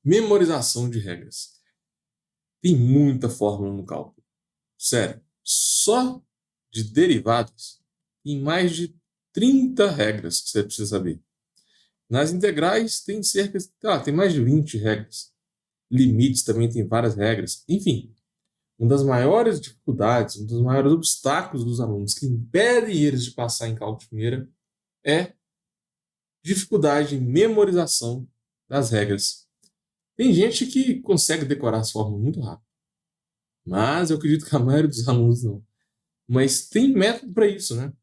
Memorização de regras. Tem muita fórmula no cálculo. Sério, só de derivadas tem mais de 30 regras que você precisa saber. Nas integrais tem tem mais de 20 regras. Limites também tem várias regras. Enfim, uma das maiores dificuldades, um dos maiores obstáculos dos alunos que impedem eles de passar em cálculo de primeira é dificuldade em memorização das regras. Tem gente que consegue decorar as fórmulas muito rápido, mas eu acredito que a maioria dos alunos não. Mas tem método para isso, né?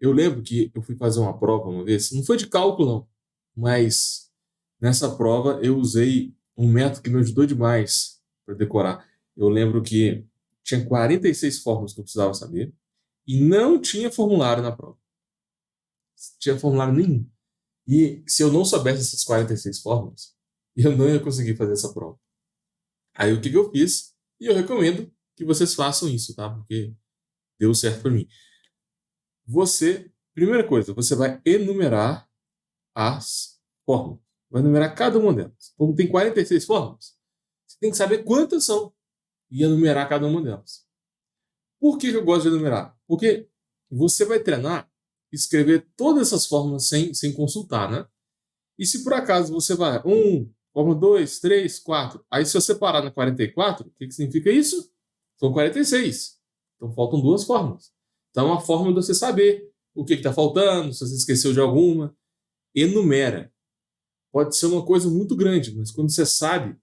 Eu lembro que eu fui fazer uma prova uma vez, não foi de cálculo não, mas nessa prova eu usei um método que me ajudou demais para decorar. Eu lembro que tinha 46 fórmulas que eu precisava saber e não tinha formulário na prova. Não tinha formulário nenhum. E se eu não soubesse essas 46 fórmulas, eu não ia conseguir fazer essa prova. Aí o que eu fiz? E eu recomendo que vocês façam isso, tá? Porque deu certo para mim. Primeira coisa, você vai enumerar as fórmulas. Vai enumerar cada uma delas. Como tem 46 fórmulas, você tem que saber quantas são e enumerar cada uma delas. Por que eu gosto de enumerar? Porque você vai treinar escrever todas essas fórmulas sem consultar, né? E se por acaso você vai fórmula 2, 3, 4, aí se você parar na 44, o que significa isso? São 46. Então faltam duas fórmulas. Então a fórmula de você saber o que está faltando, se você esqueceu de alguma, enumera. Pode ser uma coisa muito grande, mas quando você sabe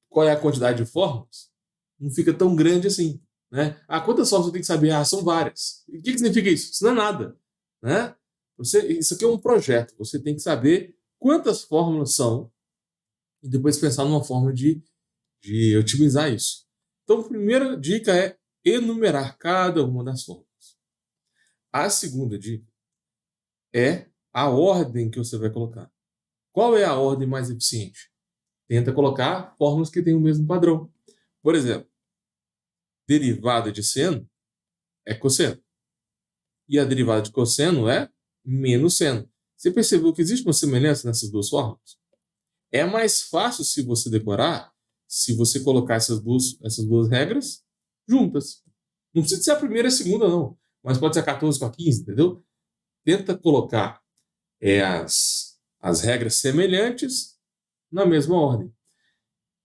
qual é a quantidade de fórmulas, não fica tão grande assim, né? Quantas fórmulas você tem que saber? São várias. E o que significa isso? Isso não é nada, né? Isso aqui é um projeto. Você tem que saber quantas fórmulas são e depois pensar numa forma de otimizar isso. Então, a primeira dica é enumerar cada uma das fórmulas. A segunda dica é a ordem que você vai colocar. Qual é a ordem mais eficiente? Tenta colocar fórmulas que têm o mesmo padrão. Por exemplo, derivada de seno é cosseno. E a derivada de cosseno é menos seno. Você percebeu que existe uma semelhança nessas duas fórmulas? É mais fácil se você decorar se você colocar essas duas regras juntas. Não precisa ser a primeira e a segunda, não. Mas pode ser a 14 com a 15, entendeu? Tenta colocar as regras semelhantes na mesma ordem.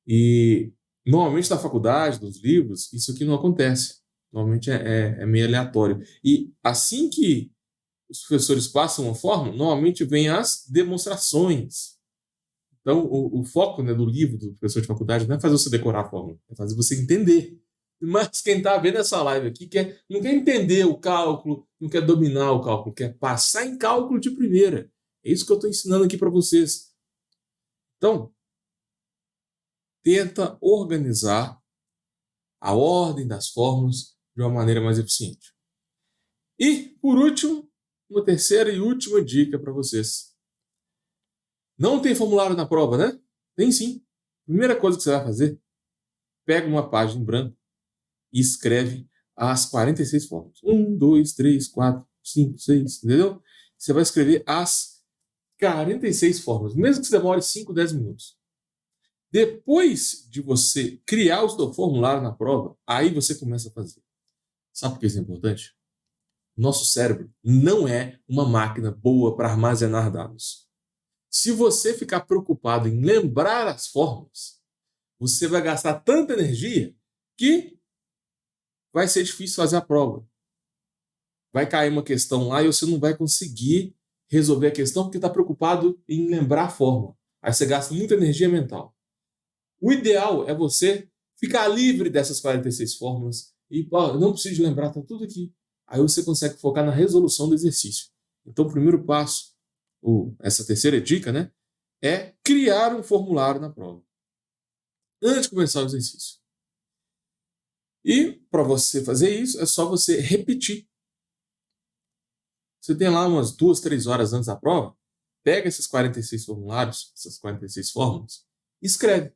E normalmente na faculdade, nos livros, isso aqui não acontece. Normalmente é meio aleatório. E assim que os professores passam uma fórmula, normalmente vem as demonstrações. Então, o foco, né, do livro do professor de faculdade não é fazer você decorar a fórmula, é fazer você entender. Mas quem está vendo essa live aqui não quer entender o cálculo, não quer dominar o cálculo, quer passar em cálculo de primeira. É isso que eu estou ensinando aqui para vocês. Então, tenta organizar a ordem das fórmulas de uma maneira mais eficiente. E, por último, uma terceira e última dica para vocês. Não tem formulário na prova, né? Tem sim. Primeira coisa que você vai fazer, pega uma página em branco e escreve as 46 fórmulas. 1, 2, 3, 4, 5, 6, entendeu? Você vai escrever as 46 fórmulas, mesmo que você demore 5, 10 minutos. Depois de você criar o seu formulário na prova, aí você começa a fazer. Sabe por que isso é importante? Nosso cérebro não é uma máquina boa para armazenar dados. Se você ficar preocupado em lembrar as fórmulas, você vai gastar tanta energia que vai ser difícil fazer a prova. Vai cair uma questão lá e você não vai conseguir resolver a questão porque está preocupado em lembrar a fórmula. Aí você gasta muita energia mental. O ideal é você ficar livre dessas 46 fórmulas e não preciso lembrar, está tudo aqui. Aí você consegue focar na resolução do exercício. Então, o primeiro passo, essa terceira dica, né, é criar um formulário na prova antes de começar o exercício. E para você fazer isso, é só você repetir. Você tem lá umas 2, 3 horas antes da prova, pega esses 46 formulários, essas 46 fórmulas, e escreve.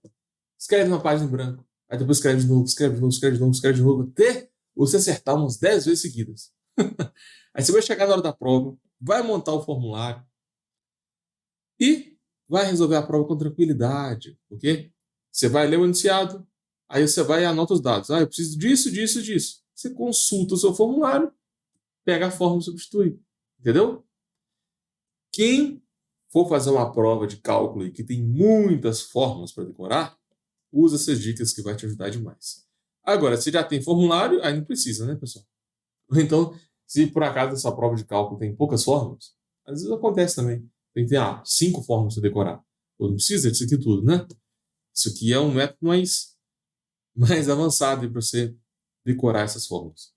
Escreve numa página em branco. Aí depois escreve de novo, escreve de novo, escreve de novo, escreve de novo, até você acertar umas 10 vezes seguidas. Aí você vai chegar na hora da prova, vai montar o formulário e vai resolver a prova com tranquilidade, ok? Você vai ler o enunciado, aí você vai e anota os dados. Eu preciso disso, disso, disso. Você consulta o seu formulário, pega a fórmula e substitui. Entendeu? Quem for fazer uma prova de cálculo e que tem muitas fórmulas para decorar, usa essas dicas que vai te ajudar demais. Agora, se já tem formulário, aí não precisa, né, pessoal? Então, se por acaso essa prova de cálculo tem poucas fórmulas, às vezes acontece também. Tem que ter 5 fórmulas para decorar. Pô, não precisa disso aqui tudo, né? Isso aqui é um método mais avançado para você decorar essas fórmulas.